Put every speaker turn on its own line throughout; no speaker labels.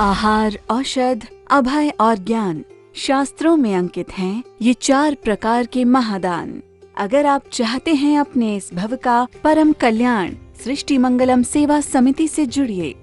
आहार, औषध, अभय और ज्ञान शास्त्रों में अंकित हैं ये 4 प्रकार के महादान। अगर आप चाहते हैं अपने इस भव का परम कल्याण, सृष्टि मंगलम सेवा समिति से जुड़िए।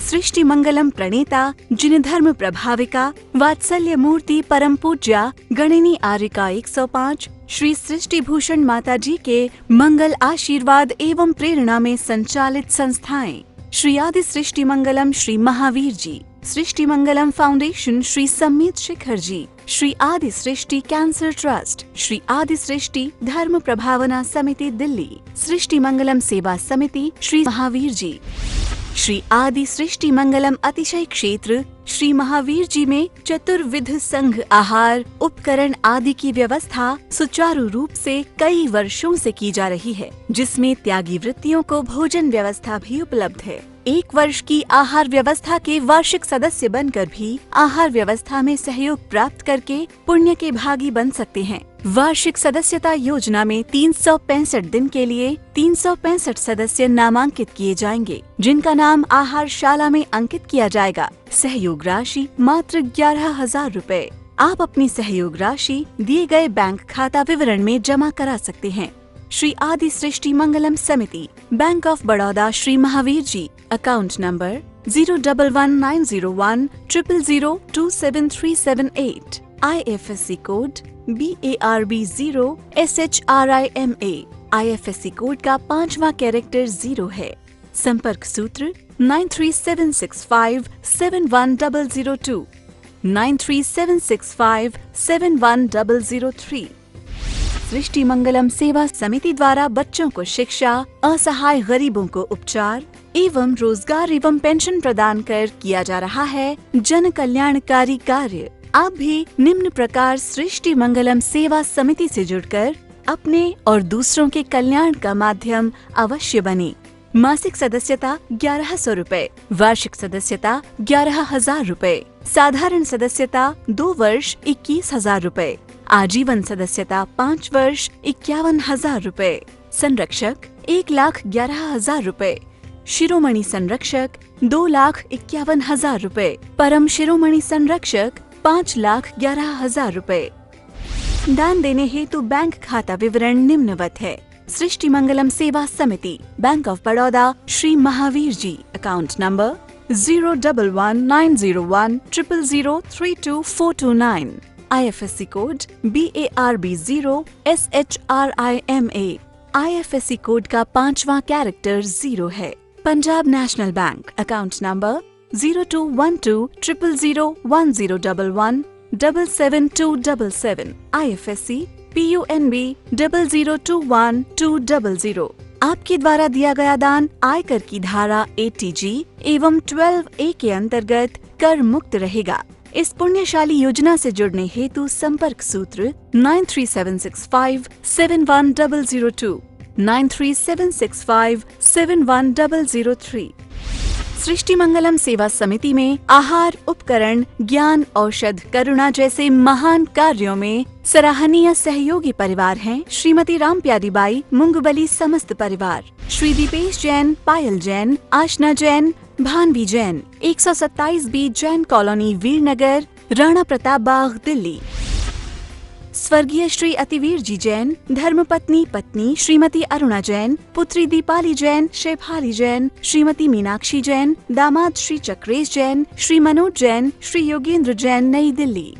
सृष्टि मंगलम प्रणेता जिन धर्म प्रभाविका वात्सल्य मूर्ति परम पूज्या गणिनी आर्यिका 105 श्री सृष्टि भूषण माता जी के मंगल आशीर्वाद एवं प्रेरणा में संचालित संस्थाएं श्री आदि सृष्टि मंगलम श्री महावीर जी, सृष्टि मंगलम फाउंडेशन श्री सम्मीत शिखर जी, श्री आदि सृष्टि कैंसर ट्रस्ट, श्री आदि सृष्टि धर्म प्रभावना समिति दिल्ली, सृष्टि मंगलम सेवा समिति श्री महावीर जी, श्री आदि सृष्टि मंगलम अतिशय क्षेत्र श्री महावीर जी में चतुर्विध संघ आहार उपकरण आदि की व्यवस्था सुचारू रूप से कई वर्षों से की जा रही है, जिसमें त्यागी वृत्तियों को भोजन व्यवस्था भी उपलब्ध है। 1 वर्ष की आहार व्यवस्था के वार्षिक सदस्य बनकर भी आहार व्यवस्था में सहयोग प्राप्त करके पुण्य के भागी बन सकते हैं। वार्षिक सदस्यता योजना में 365 दिन के लिए 365 सदस्य नामांकित किए जाएंगे, जिनका नाम आहारशाला में अंकित किया जाएगा। सहयोग राशि मात्र 11,000 रुपए। आप अपनी सहयोग राशि दिए गए बैंक खाता विवरण में जमा करा सकते हैं। श्री आदि Srishti Mangalam Samiti, Bank of Baroda, Shri Mahavir ji, account number 011901 000 27378, IFSC code BARB0 SHRIMA, IFSC code का 5वां कैरेक्टर 0 है। संपर्क सूत्र 9376571002, 9376571003। सृष्टि मंगलम सेवा समिति द्वारा बच्चों को शिक्षा, असहाय गरीबों को उपचार एवं रोजगार एवं पेंशन प्रदान कर किया जा रहा है जन कल्याणकारी कार्य। आप भी निम्न प्रकार सृष्टि मंगलम सेवा समिति से जुड़कर अपने और दूसरों के कल्याण का माध्यम अवश्य बने। मासिक सदस्यता 1100 रुपए, वार्षिक सदस्यता 11,000 रुपए, साधारण सदस्यता 2 वर्ष 21,000 रुपए, आजीवन सदस्यता 5 वर्ष 51,000 रुपए, संरक्षक 1,11,000 रुपए, शिरोमणि संरक्षक 2,51,000 रुपए, परम शिरोमणि संरक्षक 5,11,000 रुपए। दान देने हेतु बैंक खाता विवरण निम्नवत है। सृष्टि Mangalam Sewa Samiti, Bank of Baroda, Shri Mahavir ji, account number 011901 000 32429, IFSC code BARB0 SHRIMA, IFSC code का 5वां कैरेक्टर 0 है। Punjab National Bank, account number 0212 000 1011 77277, IFSC PUNB 0021200। आपके द्वारा दिया गया दान आयकर की धारा 80G एवं 12A के अंतर्गत कर मुक्त रहेगा। इस पुण्यशाली योजना से जुड़ने हेतु संपर्क सूत्र 9376571002, 9376571003। सृष्टि मंगलम सेवा समिति में आहार, उपकरण, ज्ञान, औषध, करुणा जैसे महान कार्यों में सराहनीय सहयोगी परिवार हैं श्रीमती राम प्यारी बाई मुंगबली समस्त परिवार, श्री दीपेश जैन, पायल जैन, आशना जैन, भानवी जैन, 127B जैन कॉलोनी, वीरनगर, राणा प्रताप बाग, दिल्ली। स्वर्गीय श्री अतिवीर जी जैन, धर्मपत्नी पत्नी श्रीमती अरुणा जैन, पुत्री दीपाली जैन, शेफाली जैन, श्रीमती मीनाक्षी जैन, दामाद श्री चक्रेश जैन, श्री मनोज जैन, श्री योगेंद्र जैन, नई दिल्ली।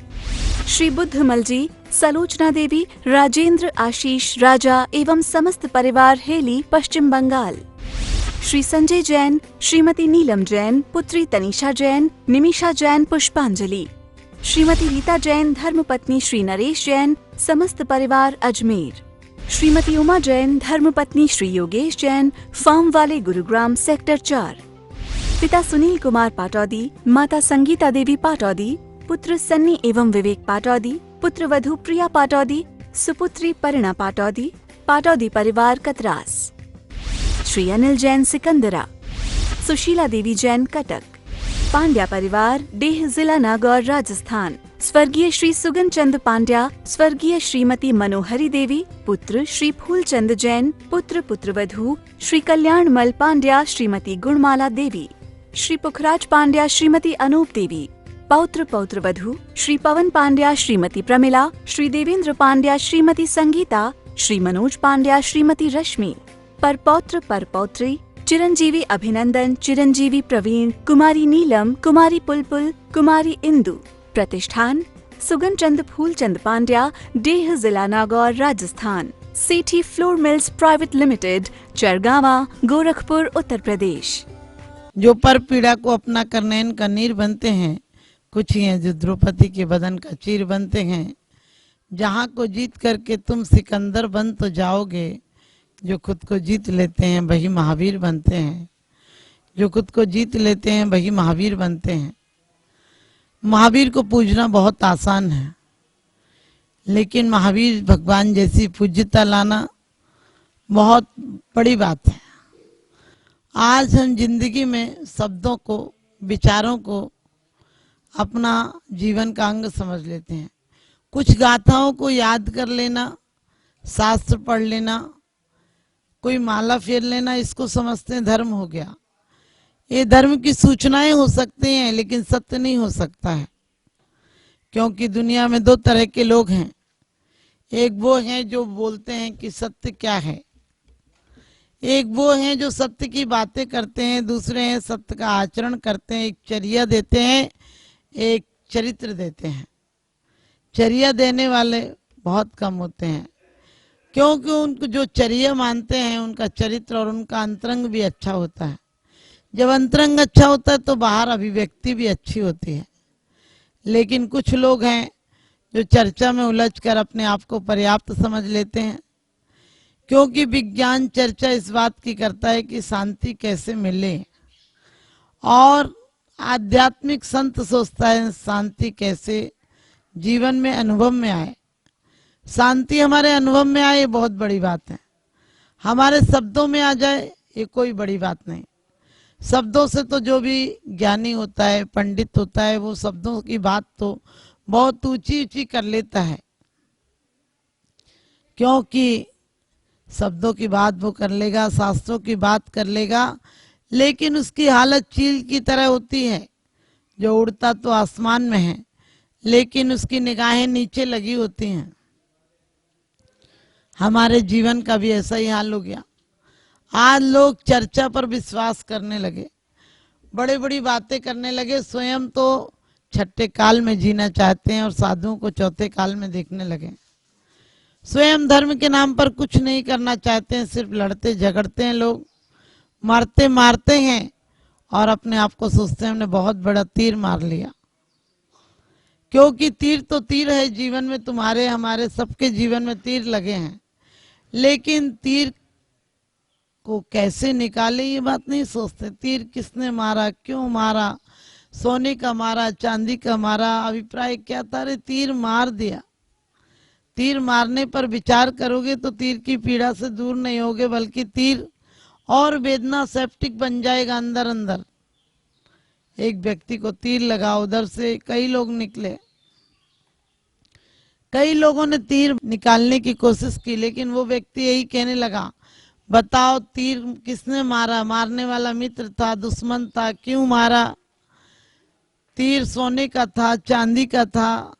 श्री बुद्धमल जी, सलोचना देवी, राजेंद्र, आशीष, राजा एवं समस्त परिवार, हेली, पश्चिम बंगाल। श्री संजय जैन, श्रीमती नीलम जैन, पुत्री तनिषा जैन, निमिषा जैन, पुष्पांजलि। श्रीमती रीता जैन, धर्मपत्नी श्री नरेश जैन, समस्त परिवार, अजमेर। श्रीमती उमा जैन, धर्मपत्नी श्री योगेश जैन, फार्म वाले, गुरुग्राम, सेक्टर 4। पिता सुनील कुमार पाटौदी, माता संगीता देवी पाटौदी, पुत्र सन्नी एवं विवेक पाटौदी, पुत्र वधू प्रिया पाटौदी, सुपुत्री परिणा पाटौदी, पाटौदी परिवार, कतरास। श्री अनिल जैन, सिकंदरा। सुशीला देवी जैन, कटक। पांड्या परिवार, डेह, जिला नागौर, राजस्थान। स्वर्गीय श्री सुगन चंद पांड्या, स्वर्गीय श्रीमती मनोहरी देवी, पुत्र श्री फूलचंद जैन, पुत्र पुत्रवधू श्री कल्याण मल पांड्या, श्रीमती गुणमाला देवी। श्री पुखराज पांड्या श्रीमती अनूप देवी, पौत्र पौत्र वधू श्री पवन पांड्या श्रीमती प्रमिला, श्री देवेंद्र पांड्या श्रीमती संगीता, श्री मनोज पांड्या श्रीमती रश्मि, परपौत्र परपौत्री चिरंजीवी अभिनंदन, चिरंजीवी प्रवीण, कुमारी नीलम, कुमारी पुलपुल, कुमारी इंदु। प्रतिष्ठान सुगन चंद फूलचंद पांड्या, डेह, जिला Nagaur, Rajasthan. Sethi flour mills private limited, Chargawa, Gorakhpur, Uttar Pradesh.
जो पर पीड़ा को अपना कर नयन का नीर बनते हैं, कुछ ही हैं जो द्रौपदी के बदन का चीर बनते हैं। जहाँ को जीत करके तुम सिकंदर बन तो जाओगे, जो खुद को जीत लेते हैं वही महावीर बनते हैं। जो खुद को जीत लेते हैं वही महावीर बनते हैं। महावीर को पूजना बहुत आसान है, लेकिन महावीर भगवान जैसी पूज्यता लाना बहुत बड़ी बात है। आज हम जिंदगी में शब्दों को, विचारों को अपना जीवन का अंग समझ लेते हैं। कुछ गाथाओं को याद कर लेना, शास्त्र पढ़ लेना, कोई माला फेर लेना, इसको समझते हैं धर्म हो गया। ये धर्म की सूचनाएं हो सकती हैं, लेकिन सत्य नहीं हो सकता है। क्योंकि दुनिया में दो तरह के लोग हैं। एक वो हैं जो बोलते हैं कि सत्य क्या है, एक वो हैं जो सत्य की बातें करते हैं, दूसरे हैं सत्य का आचरण करते हैं। एक चर्या देते हैं, एक चरित्र देते हैं। चर्या देने वाले बहुत कम होते हैं, क्योंकि उनको जो चर्या मानते हैं उनका चरित्र और उनका अंतरंग भी अच्छा होता है। जब अंतरंग अच्छा होता है तो बाहर अभिव्यक्ति भी अच्छी होती है। लेकिन कुछ लोग हैं जो चर्चा में उलझकर अपने आप को पर्याप्त समझ लेते हैं, क्योंकि विज्ञान चर्चा इस बात की करता है कि शांति कैसे मिले, और आध्यात्मिक संत सोचता है शांति कैसे जीवन में अनुभव में आए। शांति हमारे अनुभव में आए ये बहुत बड़ी बात है। हमारे शब्दों में आ जाए ये कोई बड़ी बात नहीं। शब्दों से तो जो भी ज्ञानी होता है, पंडित होता है, वो शब्दों की बात तो बहुत ऊंची ऊंची कर लेता है, क्योंकि शब्दों की बात वो कर लेगा, शास्त्रों की बात कर लेगा, लेकिन उसकी हालत चील की तरह होती है जो उड़ता तो आसमान में है, लेकिन उसकी निगाहें नीचे लगी होती हैं। हमारे जीवन का भी ऐसा ही हाल हो गया। आज लोग चर्चा पर विश्वास करने लगे, बड़ी बड़ी बातें करने लगे, स्वयं तो छठे काल में जीना चाहते हैं और साधुओं को चौथे काल में देखने लगे। स्वयं धर्म के नाम पर कुछ नहीं करना चाहते हैं, सिर्फ लड़ते झगड़ते हैं, लोग मारते मारते हैं और अपने आप को सोचते हैं हमने बहुत बड़ा तीर मार लिया। क्योंकि तीर तो तीर है, जीवन में तुम्हारे हमारे सबके जीवन में तीर लगे हैं, लेकिन तीर को कैसे निकाले ये बात नहीं सोचते। तीर किसने मारा, क्यों मारा, सोने का मारा, चांदी का मारा, अभिप्राय क्या था, अरे तीर मार दिया। तीर मारने पर विचार करोगे तो तीर की पीड़ा से दूर नहीं होगे, बल्कि तीर और वेदना सेप्टिक बन जाएगा अंदर अंदर। एक व्यक्ति को तीर लगा, उधर से कई लोग निकले, कई लोगों ने तीर निकालने की कोशिश की, लेकिन वो व्यक्ति यही कहने लगा, बताओ तीर किसने मारा, मारने वाला मित्र था, दुश्मन था, क्यों मारा, तीर सोने का था, चांदी का था।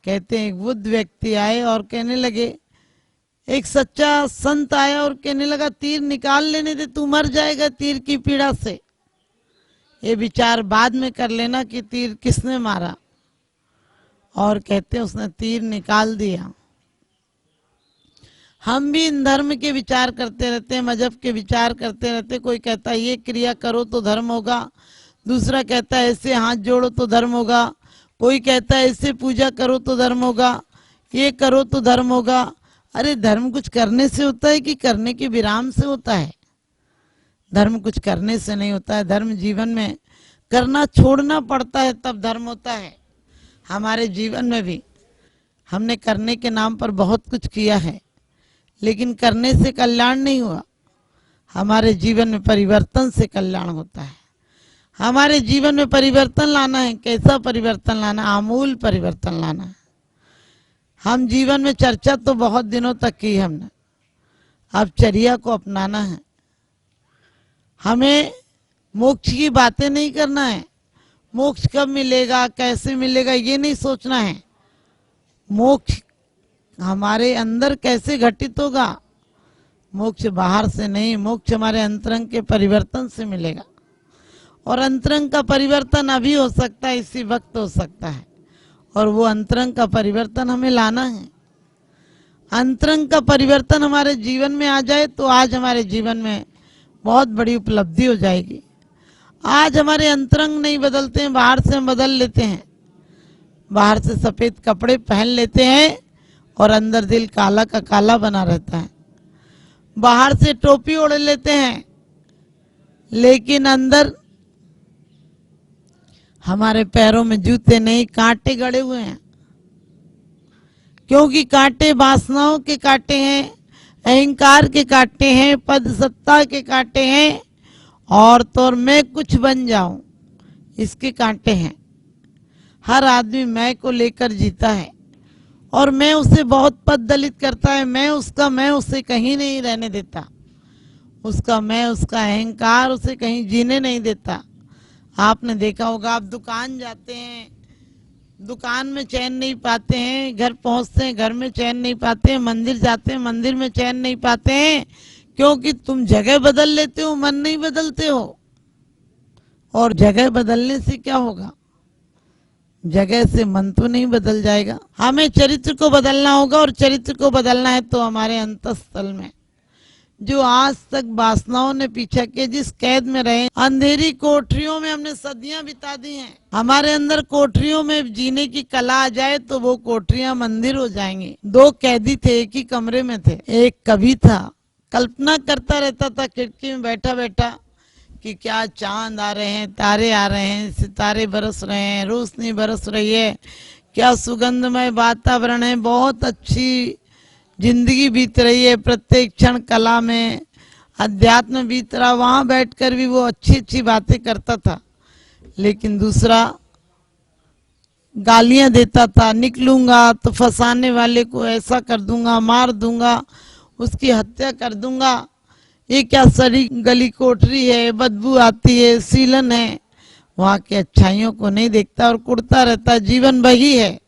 कहते हैं एक बुद्ध व्यक्ति आए और कहने लगे, एक सच्चा संत आया और कहने लगा तीर निकाल लेने दे, तू मर जाएगा तीर की पीड़ा से। ये विचार बाद में कर लेना कि तीर किसने मारा। और कहते हैं उसने तीर निकाल दिया। हम भी इन धर्म के विचार करते रहते हैं, मजहब के विचार करते रहते। कोई कहता है ये क्रिया करो तो धर्म होगा, दूसरा कहता है ऐसे हाथ जोड़ो तो धर्म होगा, कोई कहता है ऐसे पूजा करो तो धर्म होगा, ये करो तो धर्म होगा। अरे धर्म कुछ करने से होता है कि करने के विराम से होता है? धर्म कुछ करने से नहीं होता है। धर्म जीवन में करना छोड़ना पड़ता है, तब धर्म होता है। हमारे जीवन में भी हमने करने के नाम पर बहुत कुछ किया है, लेकिन करने से कल्याण नहीं हुआ। हमारे जीवन में परिवर्तन से कल्याण होता है। हमारे जीवन में परिवर्तन लाना है। कैसा परिवर्तन लाना? आमूल परिवर्तन लाना है। हम जीवन में चर्चा तो बहुत दिनों तक की हमने, अब चर्या को अपनाना है। हमें मोक्ष की बातें नहीं करना है। मोक्ष कब मिलेगा, कैसे मिलेगा, ये नहीं सोचना है। मोक्ष हमारे अंदर कैसे घटित होगा? मोक्ष बाहर से नहीं, मोक्ष हमारे अंतरंग के परिवर्तन से मिलेगा। और अंतरंग का परिवर्तन अभी हो सकता है, इसी वक्त हो सकता है, और वो अंतरंग का परिवर्तन हमें लाना है। अंतरंग का परिवर्तन हमारे जीवन में आ जाए तो आज हमारे जीवन में बहुत बड़ी उपलब्धि हो जाएगी। आज हमारे अंतरंग नहीं बदलते हैं, बाहर से हम बदल लेते हैं। बाहर से सफेद कपड़े पहन लेते हैं और अंदर दिल काला का काला बना रहता है। बाहर से टोपी ओढ़ लेते हैं, लेकिन अंदर हमारे पैरों में जूते नहीं, कांटे गड़े हुए हैं। क्योंकि कांटे वासनाओं के कांटे हैं, अहंकार के कांटे हैं, पद सत्ता के कांटे हैं, और तो मैं कुछ बन जाऊं, इसके कांटे हैं। हर आदमी मैं को लेकर जीता है और मैं उसे बहुत पद दलित करता है। मैं उसे कहीं नहीं रहने देता। उसका मैं, उसका अहंकार उसे कहीं जीने नहीं देता। आपने देखा होगा, आप दुकान जाते हैं, दुकान में चैन नहीं पाते हैं, घर पहुंचते हैं, घर में चैन नहीं पाते हैं, मंदिर जाते हैं, मंदिर में चैन नहीं पाते हैं, क्योंकि तुम जगह बदल लेते हो, मन नहीं बदलते हो। और जगह बदलने से क्या होगा? जगह से मन तो नहीं बदल जाएगा। हमें चरित्र को बदलना होगा, और चरित्र को बदलना है तो हमारे अंतःस्थल में जो आज तक वासनाओं ने पीछा किया, जिस कैद में रहे, अंधेरी कोठरियों में हमने सदियां बिता दी हैं। हमारे अंदर कोठरियों में जीने की कला आ जाए तो वो कोठरियां मंदिर हो जाएंगी। दो कैदी थे, एक ही कमरे में थे। एक कवि था, कल्पना करता रहता था खिड़की में बैठा बैठा कि क्या चांद आ रहे हैं, तारे आ रहे हैं, सितारे बरस रहे हैं, रोशनी बरस रही है, क्या सुगंधमय वातावरण है, बहुत अच्छी जिंदगी बीत रही है, प्रत्येक क्षण कला में अध्यात्म बीत रहा। वहां बैठकर भी वो अच्छी अच्छी बातें करता था, लेकिन दूसरा गालियां देता था, निकलूंगा तो फंसाने वाले को ऐसा कर दूंगा, मार दूंगा, उसकी हत्या कर दूंगा। ये क्या सड़ी गली कोठरी है, बदबू आती है, सीलन है। वहां की अच्छाइयों को नहीं देखता और कुड़ता रहता। जीवन वही है,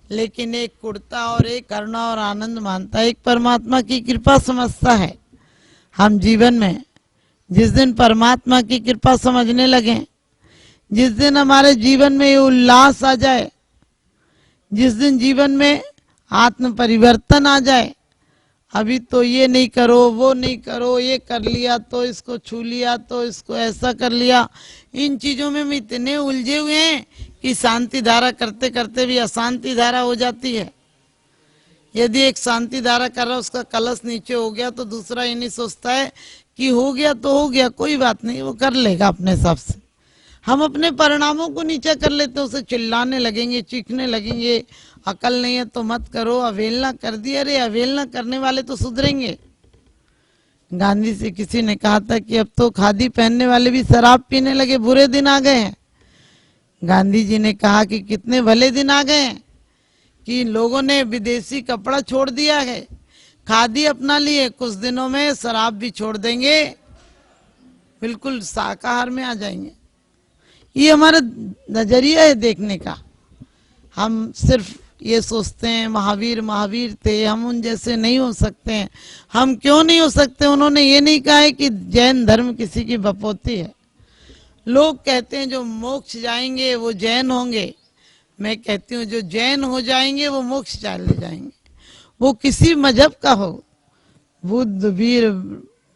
लेकिन एक कुड़ता और एक करुणा और आनंद मानता है, एक परमात्मा की कृपा समझता है। हम जीवन में जिस दिन परमात्मा की कृपा समझने लगे, जिस दिन हमारे जीवन में ये उल्लास आ जाए, जिस दिन जीवन में आत्म परिवर्तन आ जाए, अभी तो ये नहीं करो, वो नहीं करो, ये कर लिया तो इसको छू लिया तो इसको ऐसा कर लिया, इन चीजों में हम इतने उलझे हुए हैं कि शांति धारा करते करते भी अशांति धारा हो जाती है। यदि एक शांति धारा कर रहा, उसका कलश नीचे हो गया तो दूसरा ये नहीं सोचता है कि हो गया तो हो गया, कोई बात नहीं, वो कर लेगा अपने हिसाब से। हम अपने परिणामों को नीचा कर लेते हैं, उसे चिल्लाने लगेंगे, चीखने लगेंगे, अकल नहीं है तो मत करो, अवेलना कर दी। अरे अवेलना करने वाले तो सुधरेंगे। गांधी से किसी ने कहा था कि अब तो खादी पहनने वाले भी शराब पीने लगे, बुरे दिन आ गए हैं। गांधी जी ने कहा कि कितने भले दिन आ गए हैं कि लोगों ने विदेशी कपड़ा छोड़ दिया है, खादी अपना लिए, कुछ दिनों में शराब भी छोड़ देंगे, बिल्कुल शाकाहार में आ जाएंगे। ये हमारा नजरिया है देखने का। हम सिर्फ ये सोचते हैं महावीर महावीर थे, हम उन जैसे नहीं हो सकते हैं। हम क्यों नहीं हो सकते? उन्होंने ये नहीं कहा है कि जैन धर्म किसी की बपोती है। लोग कहते हैं जो मोक्ष जाएंगे वो जैन होंगे। मैं कहती हूँ जो जैन हो जाएंगे वो मोक्ष चले जाएंगे। वो किसी मजहब का हो, बुद्ध, वीर,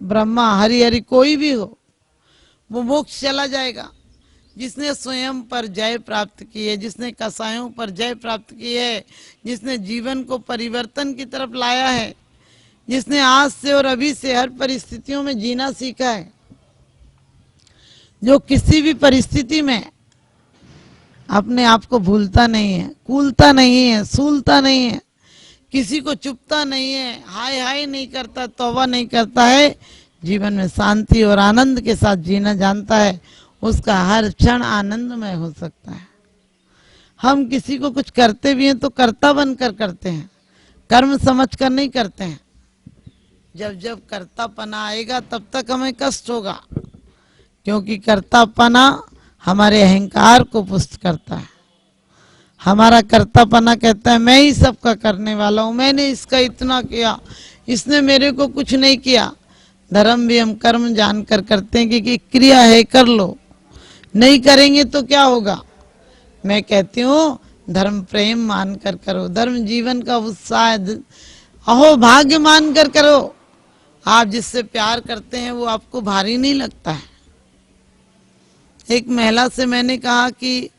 ब्रह्मा, हरि हरि कोई भी हो, वो मोक्ष चला जाएगा। जिसने स्वयं पर जय प्राप्त की है, जिसने कसायों पर जय प्राप्त की है, जिसने जीवन को परिवर्तन की तरफ लाया है, जिसने आज से और अभी से हर परिस्थितियों में जीना सीखा है, जो किसी भी परिस्थिति में अपने आप को भूलता नहीं है, कूलता नहीं है, सूलता नहीं है, किसी को चुपता नहीं है, हाय हाय नहीं करता, तौबा नहीं करता है, जीवन में शांति और आनंद के साथ जीना जानता है, उसका हर क्षण आनंदमय हो सकता है। हम किसी को कुछ करते भी हैं तो कर्ता बनकर करते हैं, कर्म समझकर नहीं करते हैं। जब जब कर्तापना आएगा तब तक हमें कष्ट होगा, क्योंकि कर्तापना हमारे अहंकार को पुष्ट करता है। हमारा कर्तापना कहता है मैं ही सबका करने वाला हूं, मैंने इसका इतना किया, इसने मेरे को कुछ नहीं किया। धर्म भी हम कर्म जानकर करते हैं कि क्रिया है, कर लो, नहीं करेंगे तो क्या होगा। मैं कहती हूँ धर्म प्रेम मानकर करो, धर्म जीवन का उत्साह, अहो भाग्य मानकर करो। आप जिससे प्यार करते हैं वो आपको भारी नहीं लगता है। एक महिला से मैंने कहा कि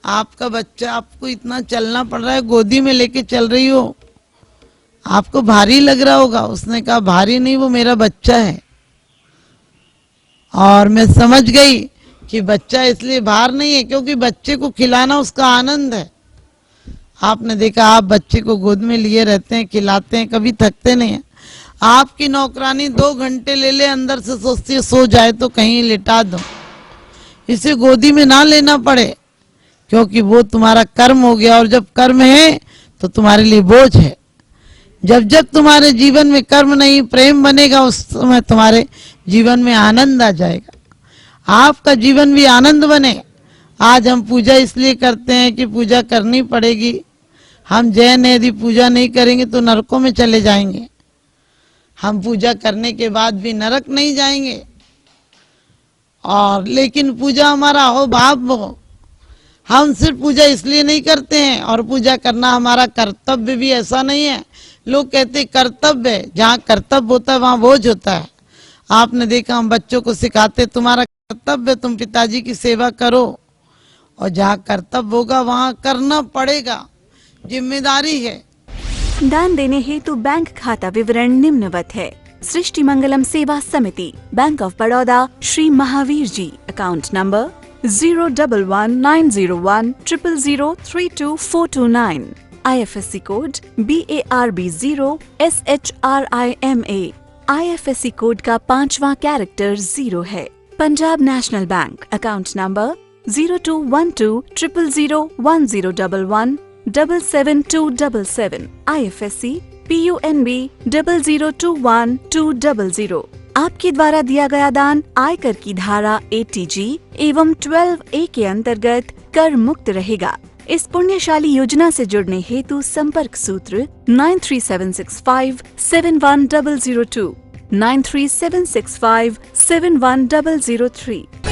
आपका बच्चा, आपको इतना चलना पड़ रहा है, गोदी में लेके चल रही हो, आपको भारी लग रहा होगा। उसने कहा भारी नहीं, वो मेरा बच्चा है। और मैं समझ गई कि बच्चा इसलिए भार नहीं है क्योंकि बच्चे को खिलाना उसका आनंद है। आपने देखा, आप बच्चे को गोद में लिए रहते हैं, खिलाते हैं, कभी थकते नहीं है। आपकी नौकरानी 2 घंटे ले ले, अंदर से सोचती है सो जाए तो कहीं लिटा दो, इसे गोदी में ना लेना पड़े, क्योंकि वो तुम्हारा कर्म हो गया। और जब कर्म है तो तुम्हारे लिए बोझ है। जब जब तुम्हारे जीवन में कर्म नहीं, प्रेम बनेगा, उस समय तुम्हारे जीवन में आनंद आ जाएगा। आपका जीवन भी आनंद बने। आज हम पूजा इसलिए करते हैं कि पूजा करनी पड़ेगी। हम जैन है, यदि पूजा नहीं करेंगे तो नरकों में चले जाएंगे। हम पूजा करने के बाद भी नरक नहीं जाएंगे। और लेकिन पूजा हमारा हो भाव हो। हम सिर्फ पूजा इसलिए नहीं करते हैं, और पूजा करना हमारा कर्तव्य भी ऐसा नहीं है। लोग कहते कर्तव्य है, जहाँ कर्तव्य होता है वहाँ बोझ होता है। आपने देखा, हम बच्चों को सिखाते तुम्हारा कर्तव्य, तुम पिताजी की सेवा करो, और जहाँ कर्तव्य होगा वहाँ करना पड़ेगा, जिम्मेदारी है।
दान देने हेतु बैंक खाता विवरण निम्नवत है। सृष्टि Mangalam Sewa Samiti, Bank of Baroda, Shri Mahavir ji, account number 0119013032429, IFSC code BARB0 SHRIMA। IFSC code का 5वां कैरेक्टर 0 है। Punjab National Bank, account number 0212000111 77277, IFSC PUNB 0021200। आपके द्वारा दिया गया दान आयकर की धारा 80G एवं 12A के अंतर्गत कर मुक्त रहेगा। इस पुण्यशाली योजना से जुड़ने हेतु संपर्क सूत्र 9376571002, 9376571003।